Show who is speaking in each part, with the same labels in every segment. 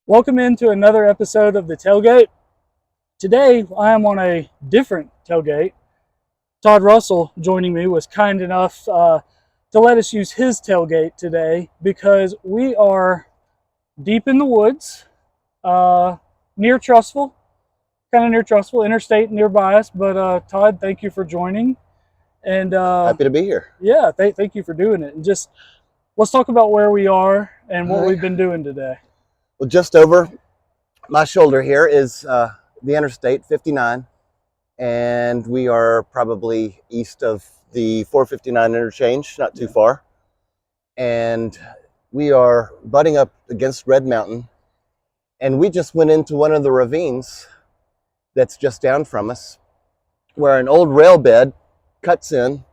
Speaker 1: Welcome into another episode of the Tailgate. Today I am on a different tailgate. Todd Russell, joining me, was kind enough to let us use his tailgate today because we are deep in the woods, near Trussville, interstate nearby us. But Todd, thank you for joining. And
Speaker 2: happy to be here.
Speaker 1: Yeah, thank you for doing it. And just let's talk about where we are and what we've been doing today.
Speaker 2: Well, just over my shoulder here is the Interstate 59, and we are probably east of the 459 interchange, not too far. And we are butting up against Red Mountain, and we just went into one of the ravines that's just down from us, where an old rail bed cuts in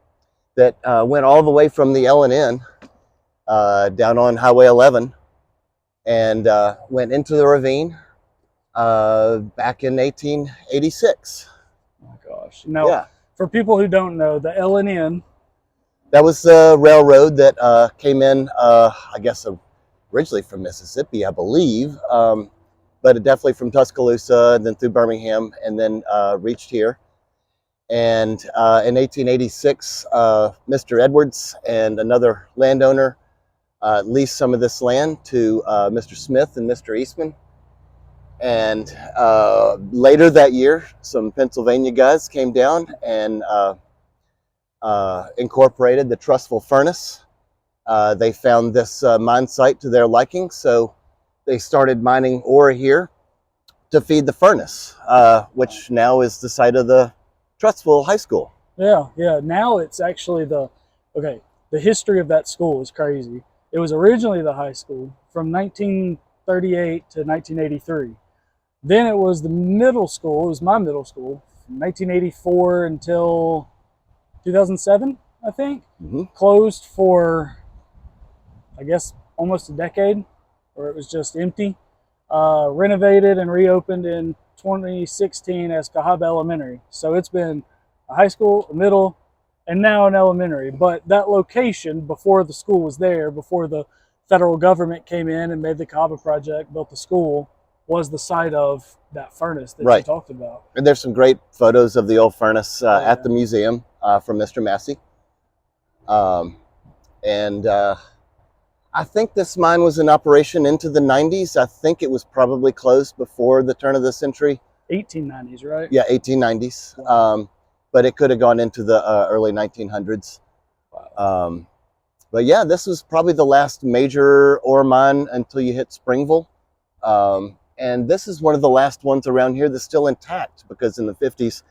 Speaker 2: that went all the way from the L&N down on Highway 11. And went into the ravine back in 1886.
Speaker 1: Oh my gosh. Now, for people who don't know, the L&N.
Speaker 2: That was the railroad that came in, I guess, originally from Mississippi, I believe, but definitely from Tuscaloosa, and then through Birmingham, and then reached here. And in 1886, Mr. Edwards and another landowner leased some of this land to Mr. Smith and Mr. Eastman. And later that year, some Pennsylvania guys came down and incorporated the Trussville furnace. They found this mine site to their liking, so they started mining ore here to feed the furnace, which now is the site of the Trussville High School.
Speaker 1: Yeah. Now it's actually the history of that school is crazy. It was originally the high school from 1938 to 1983. Then it was the middle school. It was my middle school from 1984 until 2007, I think.
Speaker 2: Mm-hmm.
Speaker 1: Closed for, I guess, almost a decade, or it was just empty. Renovated and reopened in 2016 as Cahaba Elementary. So it's been a high school, a middle, and now an elementary. But that location, before the school was there, before the federal government came in and made the Cahaba project, built the school, was the site of that furnace that you talked about.
Speaker 2: And there's some great photos of the old furnace at the museum from Mr. Massey. And I think this mine was in operation into the 90s. I think it was probably closed before the turn of the century.
Speaker 1: 1890s, right?
Speaker 2: Yeah, 1890s. Wow. But it could have gone into the early 1900s. Wow. But yeah, this was probably the last major ore mine until you hit Springville. And this is one of the last ones around here that's still intact, because in the 50s,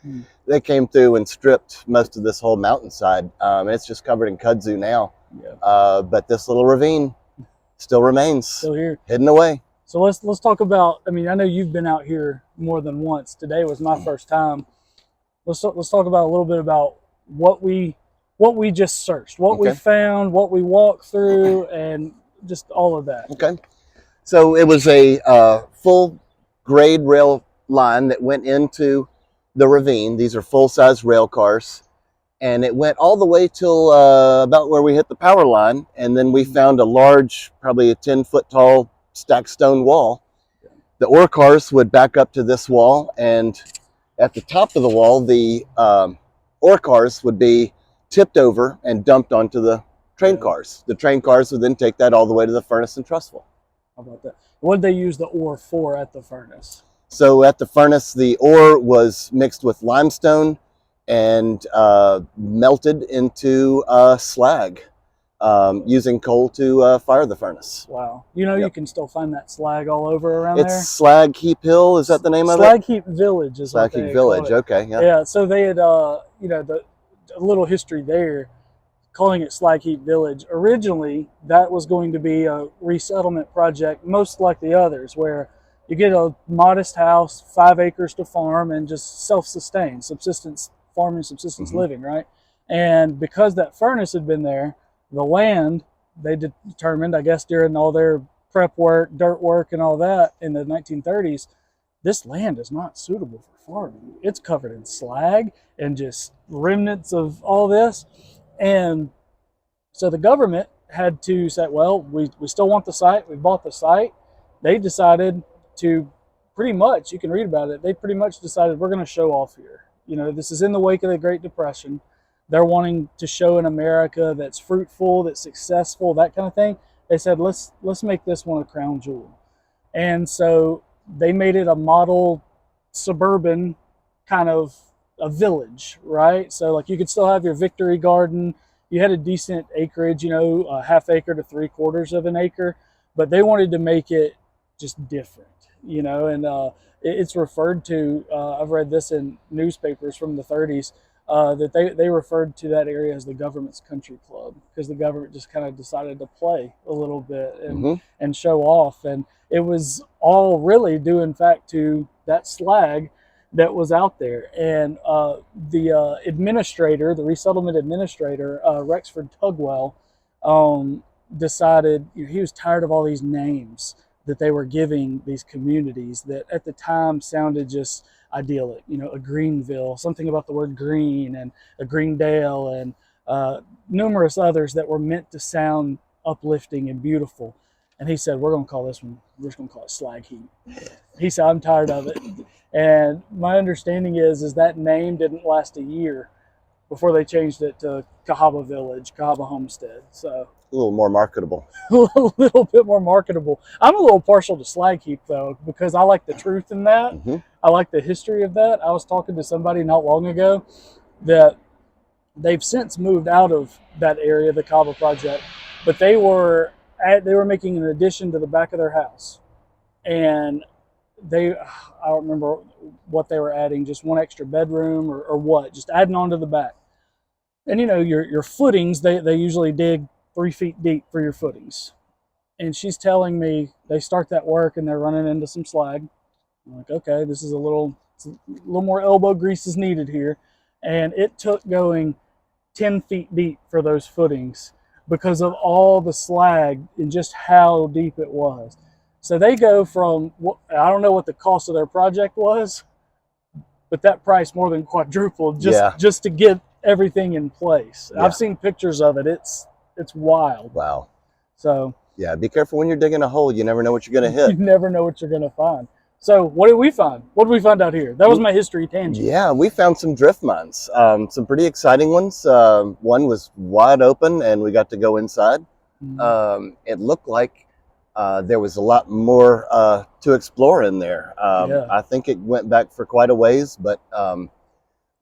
Speaker 2: they came through and stripped most of this whole mountainside. And it's just covered in kudzu now. Yeah. But this little ravine still remains.
Speaker 1: Still here.
Speaker 2: Hidden away.
Speaker 1: So let's talk about, I mean, I know you've been out here more than once. Today was my first time. Let's talk about a little bit about what we just searched, what we found, what we walked through, and just all of that.
Speaker 2: Okay. So it was a full grade rail line that went into the ravine. These are full-size rail cars. And it went all the way till about where we hit the power line. And then we found a large, probably a 10-foot tall stacked stone wall. The ore cars would back up to this wall, and at the top of the wall, the ore cars would be tipped over and dumped onto the train cars. The train cars would then take that all the way to the furnace in Trussville.
Speaker 1: How about that? What did they use the ore for at the furnace?
Speaker 2: So at the furnace, the ore was mixed with limestone and melted into slag, using coal to fire the furnace.
Speaker 1: Wow. You know, you can still find that slag all over around there.
Speaker 2: It's Slag Heap Hill, is that the name of it?
Speaker 1: Slag Heap Village is
Speaker 2: Slag
Speaker 1: what they
Speaker 2: Heap Village,
Speaker 1: call it.
Speaker 2: okay.
Speaker 1: Yeah, so they had, a little history there, calling it Slag Heap Village. Originally, that was going to be a resettlement project, most like the others, where you get a modest house, 5 acres to farm, and just self-sustain, subsistence farming, subsistence living, right? And because that furnace had been there, the land, they determined, I guess during all their prep work, dirt work, and all that in the 1930s, this land is not suitable for farming. It's covered in slag and just remnants of all this. And so the government had to say, well, we still want the site. We bought the site. They decided to pretty much, you can read about it, they pretty much decided we're going to show off here. You know, this is in the wake of the Great Depression. They're wanting to show an America that's fruitful, that's successful, that kind of thing. They said, let's make this one a crown jewel. And so they made it a model suburban kind of a village, right? So like you could still have your Victory Garden. You had a decent acreage, you know, a half acre to 3/4 of an acre, but they wanted to make it just different, you know, and it's referred to, I've read this in newspapers from the 30s, that they referred to that area as the government's country club, because the government just kind of decided to play a little bit and show off. And it was all really due, in fact, to that slag that was out there. And the administrator, the resettlement administrator, Rexford Tugwell, decided, you know, he was tired of all these names that they were giving these communities that at the time sounded just idyllic. You know, a Greenville, something about the word green, and a Greendale, and numerous others that were meant to sound uplifting and beautiful. And he said, we're going to call this one, we're just going to call it Slag Heap. He said, I'm tired of it. And my understanding is that name didn't last a year before they changed it to Cahaba Village, Cahaba Homestead. So
Speaker 2: A little more marketable.
Speaker 1: a little bit more marketable. I'm a little partial to Slag Heap, though, because I like the truth in that. I like the history of that. I was talking to somebody not long ago that they've since moved out of that area, the Cahaba Project, but they were making an addition to the back of their house, and I don't remember what they were adding, just one extra bedroom or what, just adding on to the back. And you know, your footings, they usually dig 3 feet deep for your footings. And she's telling me they start that work and they're running into some slag. I'm like, okay, this is a little more elbow grease is needed here. And it took going 10 feet deep for those footings because of all the slag and just how deep it was. So they go from, I don't know what the cost of their project was, but that price more than quadrupled just to get everything in place. Yeah. I've seen pictures of it. It's wild.
Speaker 2: Wow.
Speaker 1: So
Speaker 2: yeah, be careful when you're digging a hole. You never know what you're going to hit.
Speaker 1: You never know what you're going to find. So what did we find? What did we find out here? That was my history tangent.
Speaker 2: Yeah, we found some drift mines, some pretty exciting ones. One was wide open and we got to go inside. It looked like there was a lot more to explore in there. I think it went back for quite a ways, but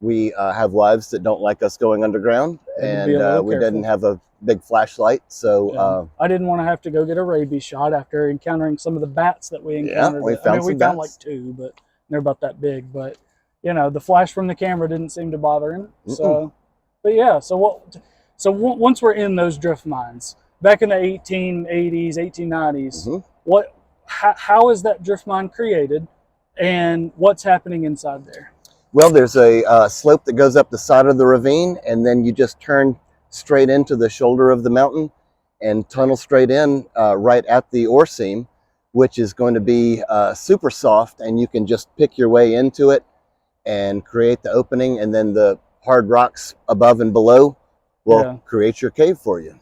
Speaker 2: we have wives that don't like us going underground, and we didn't have a big flashlight, so
Speaker 1: I didn't want to have to go get a rabies shot after encountering some of the bats that we encountered.
Speaker 2: We found
Speaker 1: like 2, but they're about that big. But you know, the flash from the camera didn't seem to bother him. So, but yeah, so once we're in those drift mines back in the 1880s, 1890s, how is that drift mine created, and what's happening inside there?
Speaker 2: Well, there's a slope that goes up the side of the ravine, and then you just turn straight into the shoulder of the mountain and tunnel straight in right at the ore seam, which is going to be super soft, and you can just pick your way into it and create the opening, and then the hard rocks above and below will create your cave for you.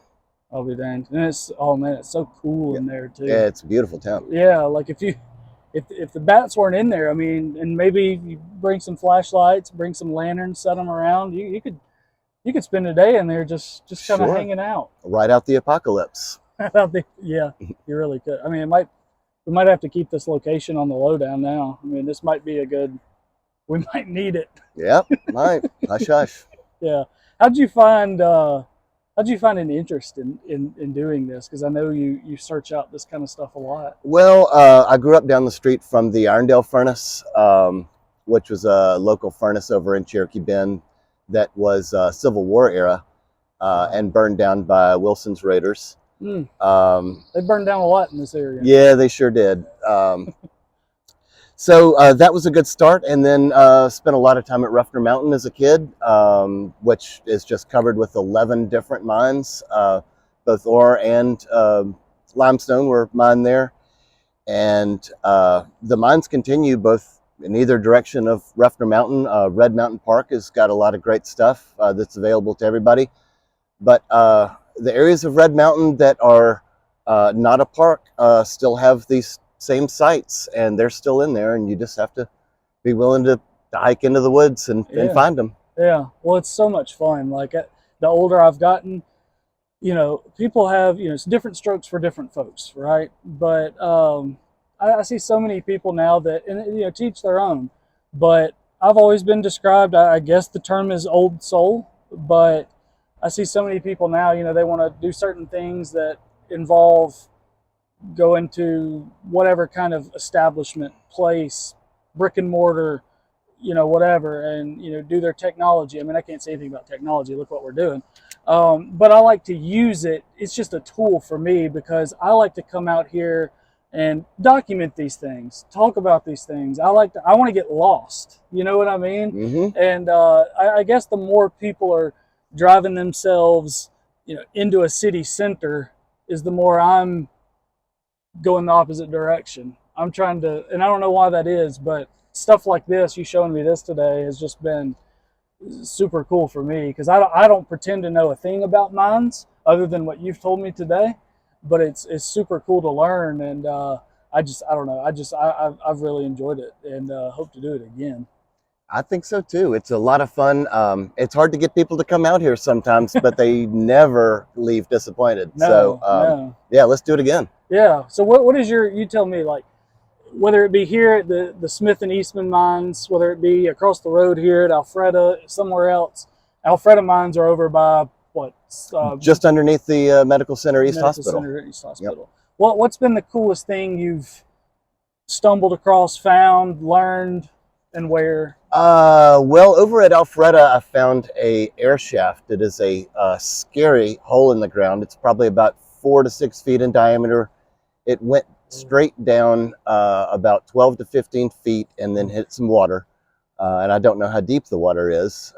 Speaker 1: I'll be danged. And it's, oh man, it's so cool in there too.
Speaker 2: Yeah, it's a beautiful town.
Speaker 1: Yeah, like if the bats weren't in there, I mean, and maybe you bring some flashlights, bring some lanterns, set them around, you could spend a day in there just kind of hanging out.
Speaker 2: Right out the apocalypse.
Speaker 1: Yeah, you really could. I mean, we might have to keep this location on the lowdown now. I mean, this might be we might need it.
Speaker 2: Yeah, might. Hush, hush.
Speaker 1: Yeah. How'd you find an interest in doing this? Because I know you search out this kind of stuff a lot.
Speaker 2: Well, I grew up down the street from the Irondale Furnace, which was a local furnace over in Cherokee Bend that was Civil War era and burned down by Wilson's Raiders.
Speaker 1: They burned down a lot in this area.
Speaker 2: Yeah, they sure did. So that was a good start, and then spent a lot of time at Ruffner Mountain as a kid, which is just covered with 11 different mines. Both ore and limestone were mined there. And the mines continue both in either direction of Ruffner Mountain. Red Mountain Park has got a lot of great stuff that's available to everybody. But the areas of Red Mountain that are not a park still have these same sites, and they're still in there, and you just have to be willing to hike into the woods and
Speaker 1: Yeah.
Speaker 2: find them.
Speaker 1: Yeah. Well, it's so much fun. Like the older I've gotten, people have, it's different strokes for different folks, right? But I see so many people now that, and teach their own. But I've always been described, I guess the term is old soul, but I see so many people now, they want to do certain things that involve going to whatever kind of establishment, place, brick and mortar, whatever, and do their technology. I mean, I can't say anything about technology. Look what we're doing. But I like to use it. It's just a tool for me because I like to come out here and document these things, talk about these things. I want to get lost. You know what I mean?
Speaker 2: Mm-hmm.
Speaker 1: And I guess the more people are driving themselves, into a city center, is the more I'm going the opposite direction. I'm trying to, and I don't know why that is, but stuff like this, you showing me this today, has just been super cool for me because I don't pretend to know a thing about mines other than what you've told me today, but it's super cool to learn, and I don't know, I've really enjoyed it, and hope to do it again.
Speaker 2: I think so too. It's a lot of fun. It's hard to get people to come out here sometimes, but they never leave disappointed.
Speaker 1: No.
Speaker 2: Yeah, let's do it again.
Speaker 1: Yeah. So what is you tell me, like, whether it be here at the Smith and Eastman mines, whether it be across the road here at Alfreda, somewhere else. Alfreda mines are over by what?
Speaker 2: Just underneath the Medical Center East
Speaker 1: Medical
Speaker 2: Hospital.
Speaker 1: Center East Hospital.
Speaker 2: Yep.
Speaker 1: What's been the coolest thing you've stumbled across, found, learned, and where?
Speaker 2: Well, over at Alfreda, I found a air shaft. It is a scary hole in the ground. It's probably about 4 to 6 feet in diameter. It went straight down about 12 to 15 feet and then hit some water. And I don't know how deep the water is,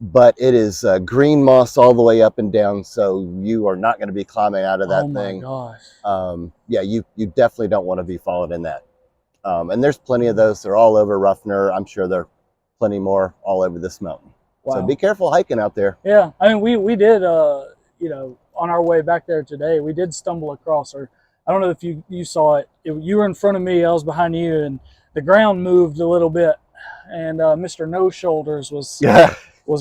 Speaker 2: but it is green moss all the way up and down. So you are not going to be climbing out of that thing.
Speaker 1: Oh my gosh.
Speaker 2: Yeah, you definitely don't want to be falling in that. And there's plenty of those. They're all over Ruffner. I'm sure there are plenty more all over this mountain. Wow. So be careful hiking out there.
Speaker 1: Yeah, I mean, we did, on our way back there today, we did stumble across, or I don't know if you saw it. You were in front of me, I was behind you, and the ground moved a little bit, and Mr. No Shoulders was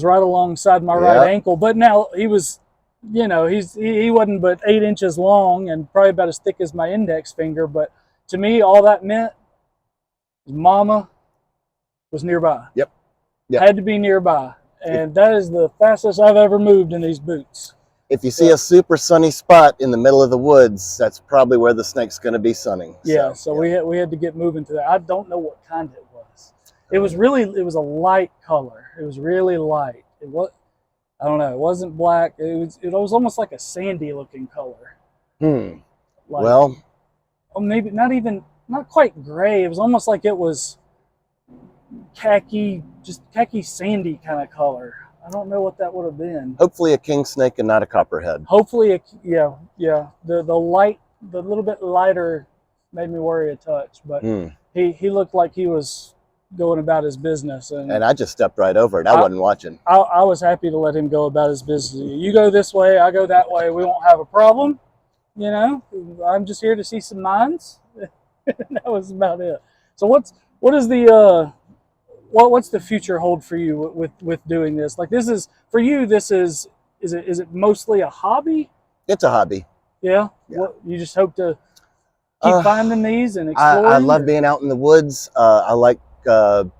Speaker 1: right alongside my right ankle. But now he was, he wasn't but 8 inches long and probably about as thick as my index finger. But to me, all that meant was Mama was nearby.
Speaker 2: Yep.
Speaker 1: Had to be nearby. And that is the fastest I've ever moved in these boots.
Speaker 2: If you see a super sunny spot in the middle of the woods, that's probably where the snake's going to be sunning.
Speaker 1: Yeah, so we had to get moving to that. I don't know what kind it was. It was a light color. It was really light. I don't know. It wasn't black. It was almost like a sandy looking color.
Speaker 2: Well,
Speaker 1: maybe not quite gray. It was almost like it was khaki sandy kind of color. I don't know what that would have been.
Speaker 2: Hopefully a king snake and not a copperhead.
Speaker 1: Hopefully, yeah. The little bit lighter made me worry a touch, but he looked like he was going about his business, and
Speaker 2: I just stepped right over it. I wasn't watching.
Speaker 1: I was happy to let him go about his business. You go this way, I go that way. We won't have a problem. I'm just here to see some mines. That was about it. So what's the future hold for you with doing this? Like, this is for you. Is it mostly a hobby?
Speaker 2: It's a hobby.
Speaker 1: Yeah. You just hope to keep finding these and exploring?
Speaker 2: I love being out in the woods. I like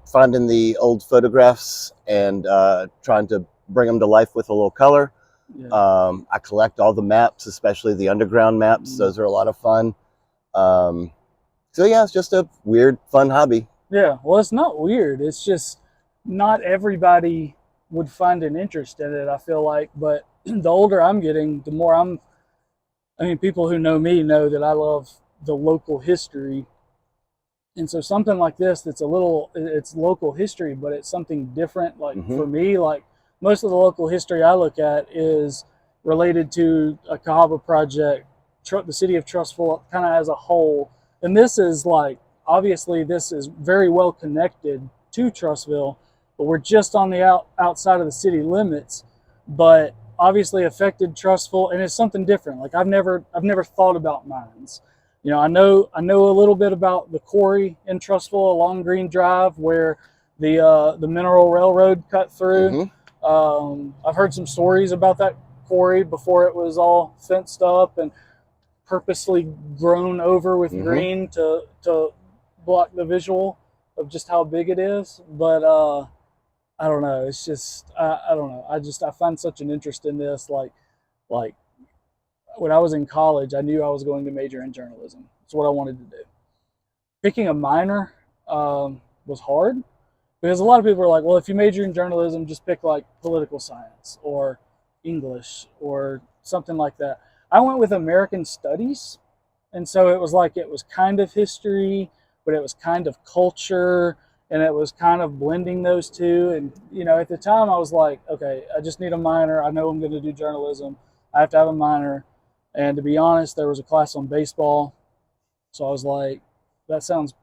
Speaker 2: finding the old photographs and trying to bring them to life with a little color. Yeah. I collect all the maps, especially the underground maps. Those are a lot of fun. So yeah, it's just a weird, fun hobby.
Speaker 1: Yeah, well, it's not weird. It's just not everybody would find an interest in it, I feel like. But the older I'm getting, the more people who know me know that I love the local history. And so something like this, it's local history, but it's something different. Like for me, like most of the local history I look at is related to a Cahaba project, the city of Trussville kind of as a whole. And this is like, obviously this is very well connected to Trussville, but we're just on the outside of the city limits, but obviously affected Trussville, and it's something different. Like I've never thought about mines. You know, I know a little bit about the quarry in Trussville along Green Drive where the mineral railroad cut through. I've heard some stories about that quarry before it was all fenced up and purposely grown over with green to block the visual of just how big it is. But I don't know. It's just I don't know. I find such an interest in this. Like when I was in college, I knew I was going to major in journalism. It's what I wanted to do. Picking a minor was hard because a lot of people are like, well, if you major in journalism, just pick like political science or English or something like that. I went with American Studies, and so it was like it was kind of history, but it was kind of culture, and it was kind of blending those two. And you know, at the time, I was like, okay, I just need a minor. I know I'm going to do journalism. I have to have a minor. And to be honest, there was a class on baseball, so I was like, that sounds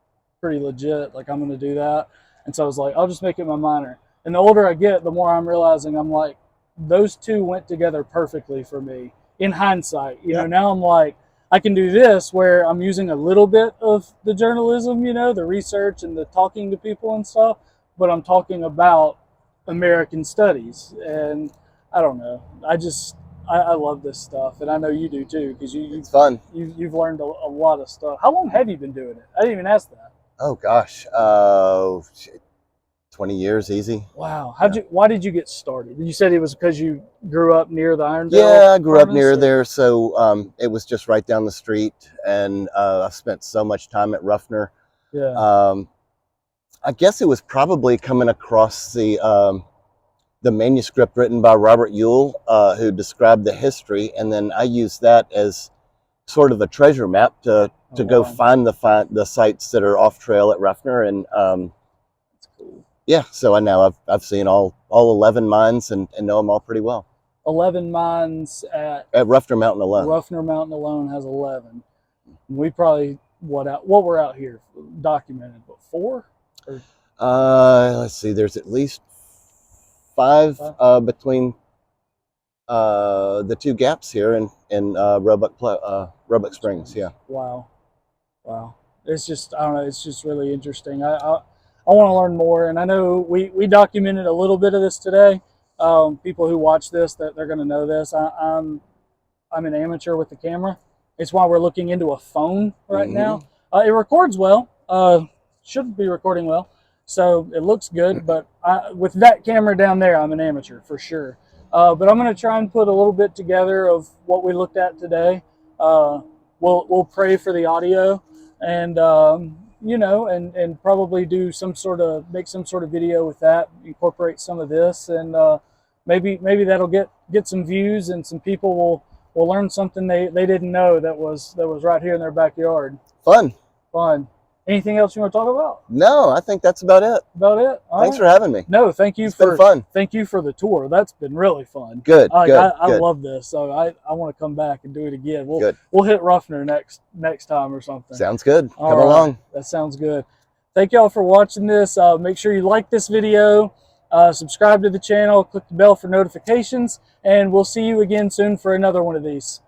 Speaker 1: pretty legit. Like I'm going to do that. And so I was like, I'll just make it my minor. And the older I get, the more I'm realizing I'm like, those two went together perfectly for me in hindsight. You know, now I'm like, I can do this where I'm using a little bit of the journalism, you know, the research and the talking to people and stuff, but I'm talking about American studies. And I don't know. I love this stuff, and I know you do too, because
Speaker 2: it's fun.
Speaker 1: You've learned a lot of stuff. How long have you been doing it? I didn't even ask that.
Speaker 2: Oh gosh, 20 years easy.
Speaker 1: Wow. Why did you get started? You said it was because you grew up near the Irondale?
Speaker 2: Yeah, I grew up near there, so it was just right down the street, and I spent so much time at Ruffner.
Speaker 1: Yeah.
Speaker 2: I guess it was probably coming across the manuscript written by Robert Ewell, who described the history, and then I used that as sort of a treasure map to go find the sites that are off trail at Ruffner, and
Speaker 1: that's cool.
Speaker 2: Yeah, so I've seen all 11 mines and know them all pretty well.
Speaker 1: 11 mines at
Speaker 2: Ruffner Mountain alone.
Speaker 1: Ruffner Mountain alone has 11. We probably what we're out here documented, but 4?
Speaker 2: Let's see. There's at least 5 between the 2 gaps here in Roebuck Springs. Yeah.
Speaker 1: Wow. It's just, I don't know. It's just really interesting. I want to learn more, and I know we documented a little bit of this today. People who watch this, that they're going to know this. I'm an amateur with the camera. It's why we're looking into a phone right now. It records well. Should be recording well, so it looks good. But with that camera down there, I'm an amateur for sure. But I'm going to try and put a little bit together of what we looked at today. We'll pray for the audio, and you know, and probably do make some sort of video with that, incorporate some of this, and maybe that'll get some views, and some people will learn something they didn't know that was right here in their backyard.
Speaker 2: Fun.
Speaker 1: Anything else you want to talk about?
Speaker 2: No, I think that's about it. Thanks for having me.
Speaker 1: No, thank you.
Speaker 2: It's been fun.
Speaker 1: Thank you for the tour. That's been really fun.
Speaker 2: Good.
Speaker 1: I love this, so I want to come back and do it again. We'll hit Ruffner next time or something.
Speaker 2: Sounds good. Come along.
Speaker 1: That sounds good. Thank y'all for watching this. Make sure you like this video, subscribe to the channel, click the bell for notifications, and we'll see you again soon for another one of these.